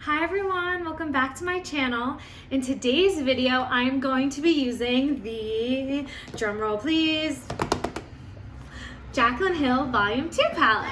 Hi everyone, welcome back to my channel. In today's video, I'm going to be using the, drumroll please, Jaclyn Hill Volume 2 palette.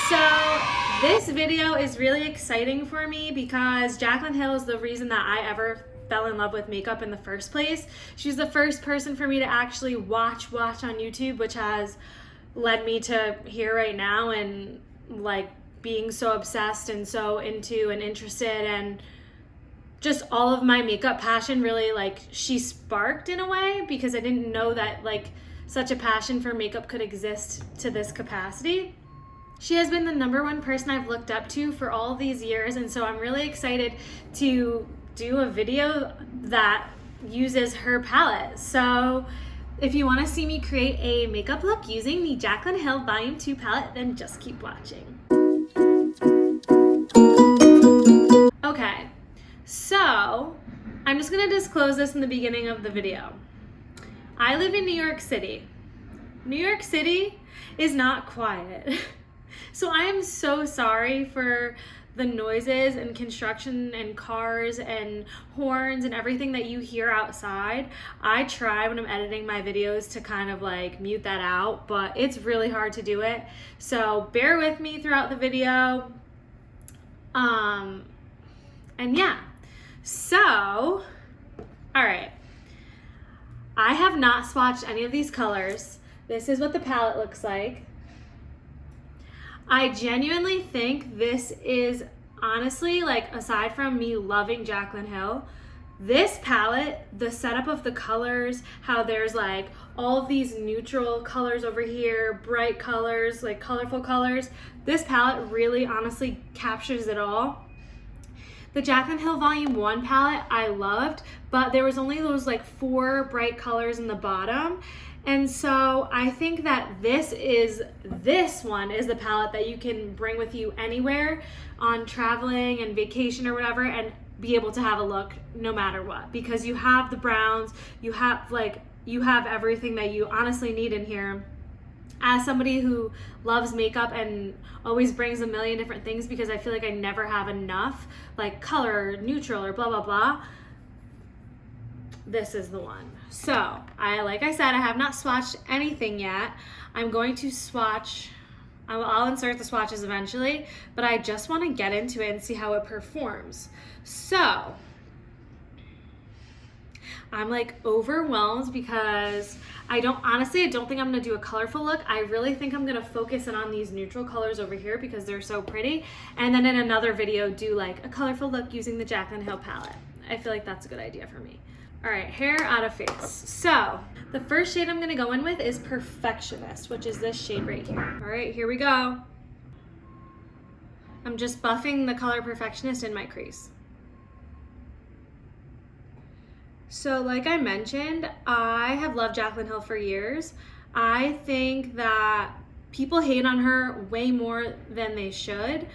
So this video is really exciting for me because Jaclyn Hill is the reason that I ever fell in love with makeup in the first place. She's the first person for me to actually watch on YouTube, which has led me to here right now and like being so obsessed and so into and interested, and just all of my makeup passion really like she sparked in a way, because I didn't know that like such a passion for makeup could exist to this capacity. She has been the #1 person I've looked up to for all these years, and so I'm really excited to do a video that uses her palette. So if you want to see me create a makeup look using the Jaclyn Hill Volume 2 palette, then just keep watching. Okay, so I'm just gonna disclose this in the beginning of the video. I live in New York City. New York City is not quiet. So I am so sorry for the noises and construction and cars and horns and everything that you hear outside. I try when I'm editing my videos to kind of like mute that out, but it's really hard to do it. So bear with me throughout the video. And yeah, so, all right. I have not swatched any of these colors. This is what the palette looks like. I genuinely think this is honestly, like, aside from me loving Jaclyn Hill, this palette, the setup of the colors, how there's like all of these neutral colors over here, bright colors, like colorful colors, this palette really honestly captures it all. The Jaclyn Hill Volume 1 palette I loved, but there was only those like 4 bright colors in the bottom. And so I think that this one is the palette that you can bring with you anywhere on traveling and vacation or whatever, and be able to have a look no matter what, because you have the browns, you have everything that you honestly need in here. As somebody who loves makeup and always brings a million different things because I feel like I never have enough, like color, neutral, or blah, blah, blah, this is the one. So, like I said, I have not swatched anything yet. I'm going to swatch, I'll insert the swatches eventually, but I just want to get into it and see how it performs. So, I'm like overwhelmed because I don't think I'm gonna do a colorful look. I really think I'm gonna focus in on these neutral colors over here because they're so pretty. And then in another video, do like a colorful look using the Jaclyn Hill palette. I feel like that's a good idea for me. All right, hair out of face. So the first shade I'm gonna go in with is Perfectionist, which is this shade right here. All right, here we go. I'm just buffing the color Perfectionist in my crease. So like I mentioned, I have loved Jaclyn Hill for years. I think that people hate on her way more than they should.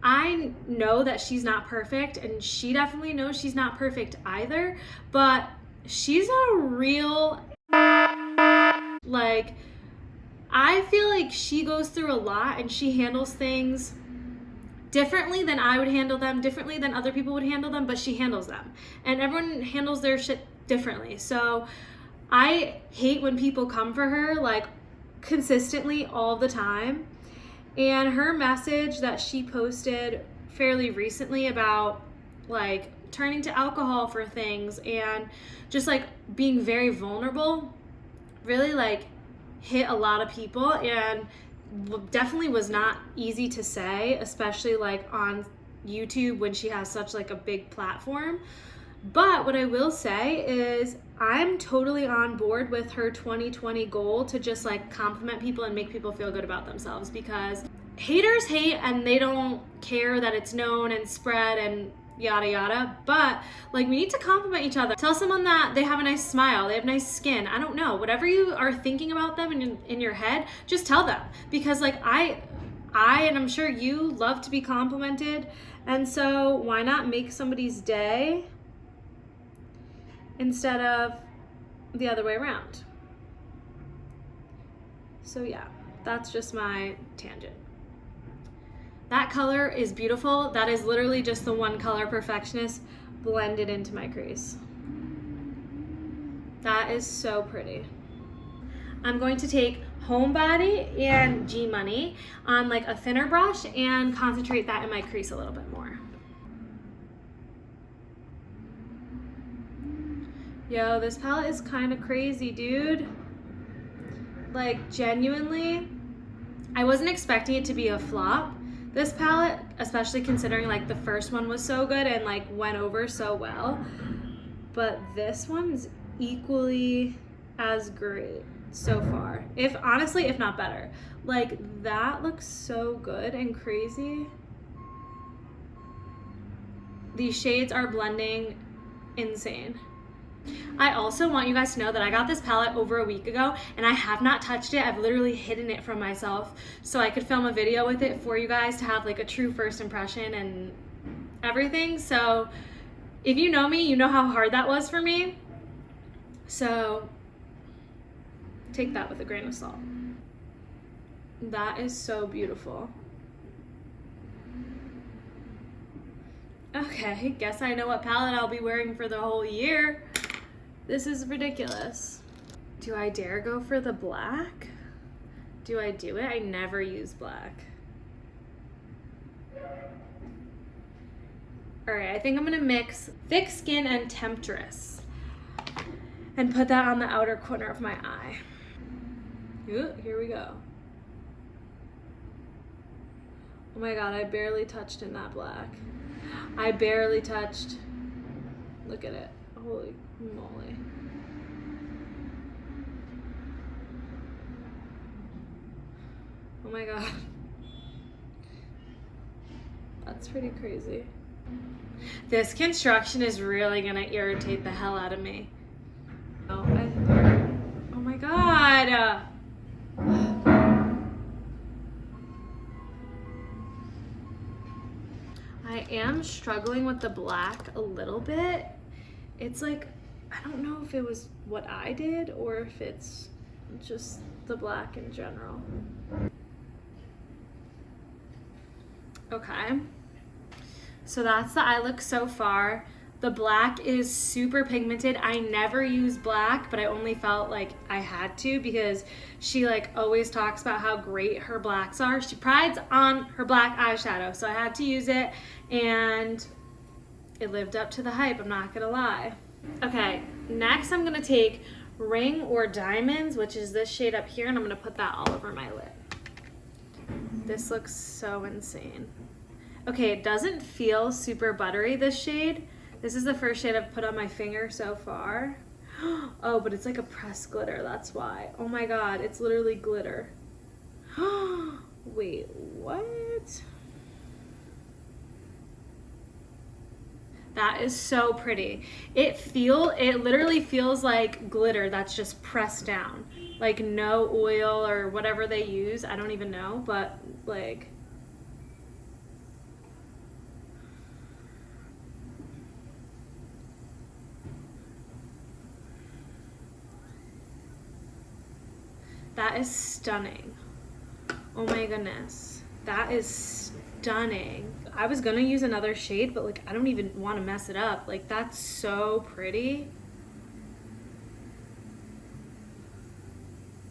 I know that she's not perfect, and she definitely knows she's not perfect either, but she's a real, like, I feel like she goes through a lot and she handles things differently than I would handle them, differently than other people would handle them, but she handles them. And everyone handles their shit differently. So I hate when people come for her like consistently all the time. And her message that she posted fairly recently about like turning to alcohol for things and just like being very vulnerable really like hit a lot of people, and definitely was not easy to say, especially like on YouTube when she has such like a big platform. But what I will say is I'm totally on board with her 2020 goal to just like compliment people and make people feel good about themselves, because haters hate and they don't care that it's known and spread and yada yada, but like we need to compliment each other. Tell someone that they have a nice smile, they have nice skin, I don't know, whatever you are thinking about them in your head, just tell them, because like I and I'm sure you love to be complimented, and so why not make somebody's day instead of the other way around? So yeah, that's just my tangent. That color is beautiful. That is literally just the one color Perfectionist blended into my crease. That is so pretty. I'm going to take Homebody and G Money on like a thinner brush and concentrate that in my crease a little bit more. Yo, this palette is kind of crazy, dude. Like, genuinely, I wasn't expecting it to be a flop, this palette, especially considering like the first one was so good and like went over so well. But this one's equally as great so far. If not better. Like, that looks so good and crazy. These shades are blending insane. I also want you guys to know that I got this palette over a week ago and I have not touched it. I've literally hidden it from myself so I could film a video with it for you guys to have like a true first impression and everything. So if you know me, you know how hard that was for me. So take that with a grain of salt. That is so beautiful. Okay, guess I know what palette I'll be wearing for the whole year. This is ridiculous. Do I dare go for the black? Do I do it? I never use black. All right, I think I'm gonna mix Thick Skin and Temptress and put that on the outer corner of my eye. Ooh, here we go. Oh my God, I barely touched in that black. I barely touched. Look at it. Holy moly. Oh my God. That's pretty crazy. This construction is really gonna irritate the hell out of me. Oh my God. I am struggling with the black a little bit. It's like, I don't know if it was what I did or if it's just the black in general. Okay, so that's the eye look so far. The black is super pigmented. I never use black, but I only felt like I had to because she like always talks about how great her blacks are. She prides on her black eyeshadow, so I had to use it and it lived up to the hype, I'm not gonna lie. Okay, next I'm gonna take Ring or Diamonds, which is this shade up here, and I'm gonna put that all over my lid. This looks so insane. Okay, it doesn't feel super buttery, this shade. This is the first shade I've put on my finger so far. Oh, but it's like a pressed glitter, that's why. Oh my God, it's literally glitter. Wait, what? That is so pretty. It literally feels like glitter that's just pressed down. Like no oil or whatever they use, I don't even know, but like, that is stunning. Oh my goodness, that is stunning. I was gonna use another shade, but like I don't even want to mess it up. Like that's so pretty.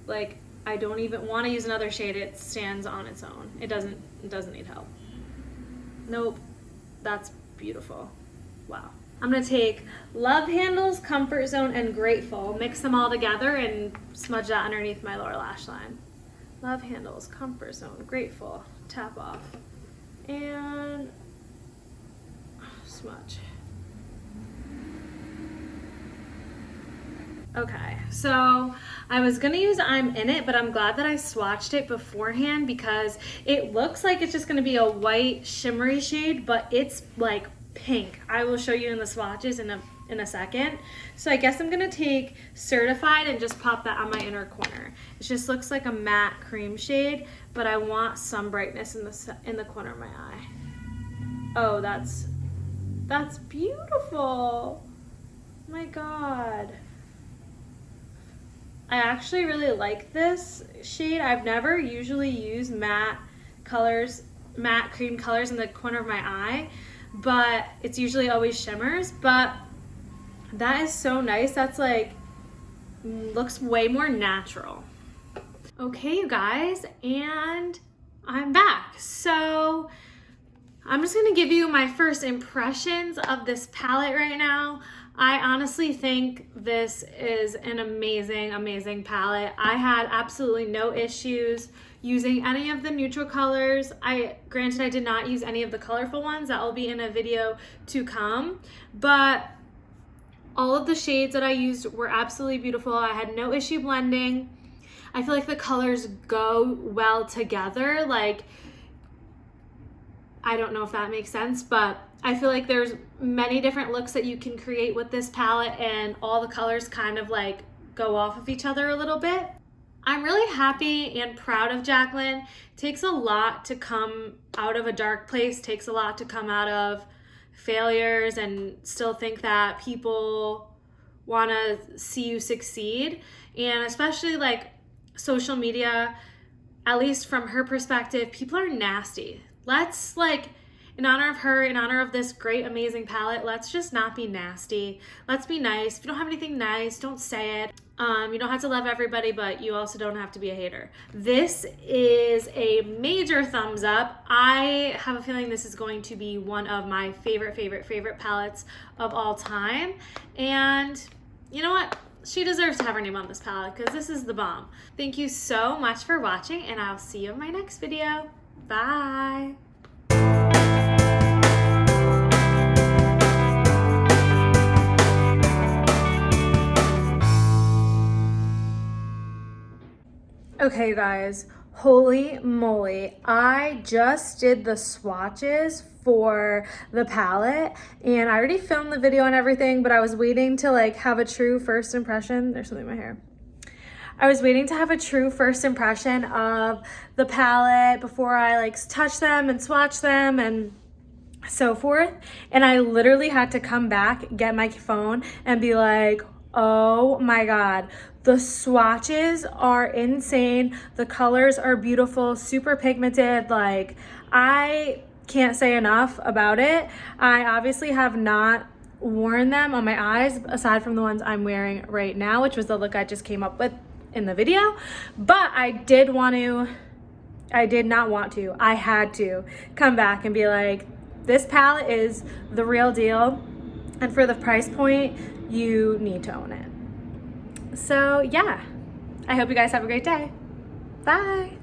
Like I don't even want to use another shade. It stands on its own. It doesn't need help. Nope. That's beautiful. Wow. I'm gonna take Love Handles, Comfort Zone, and Grateful, mix them all together and smudge that underneath my lower lash line. Love Handles, Comfort Zone, Grateful, tap off, and smudge. Okay, so I was gonna use I'm In It, but I'm glad that I swatched it beforehand because it looks like it's just gonna be a white shimmery shade, but it's like pink. I will show you in the swatches in a second. So I guess I'm gonna take Certified and just pop that on my inner corner. It just looks like a matte cream shade, but I want some brightness in the corner of my eye. Oh, that's beautiful. Oh my God. I actually really like this shade. I've never usually used matte colors matte cream colors in the corner of my eye, but it's usually always shimmers. But that is so nice. That's like, looks way more natural. Okay, you guys, and I'm back. So I'm just gonna give you my first impressions of this palette right now. I honestly think this is an amazing, amazing palette. I had absolutely no issues using any of the neutral colors. Granted, I did not use any of the colorful ones. That will be in a video to come, but all of the shades that I used were absolutely beautiful. I had no issue blending. I feel like the colors go well together. Like, I don't know if that makes sense, but I feel like there's many different looks that you can create with this palette, and all the colors kind of like go off of each other a little bit. I'm really happy and proud of Jaclyn. It takes a lot to come out of a dark place, takes a lot to come out of failures and still think that people want to see you succeed. And especially like social media, at least from her perspective, people are nasty. Let's, like, in honor of her, in honor of this great, amazing palette, let's just not be nasty. Let's be nice. If you don't have anything nice, don't say it. You don't have to love everybody, but you also don't have to be a hater. This is a major thumbs up. I have a feeling this is going to be one of my favorite palettes of all time. And you know what? She deserves to have her name on this palette because this is the bomb. Thank you so much for watching, and I'll see you in my next video. Bye. Okay, guys, holy moly. I just did the swatches for the palette, and I already filmed the video and everything, but I was waiting to like have a true first impression. There's something in my hair. I was waiting to have a true first impression of the palette before I like touch them and swatch them and so forth. And I literally had to come back, get my phone, and be like, oh my God, the swatches are insane. The colors are beautiful, super pigmented. Like, I can't say enough about it. I obviously have not worn them on my eyes aside from the ones I'm wearing right now, which was the look I just came up with in the video. But I did not want to. I had to come back and be like, this palette is the real deal. And for the price point, you need to own it. So yeah, I hope you guys have a great day. Bye.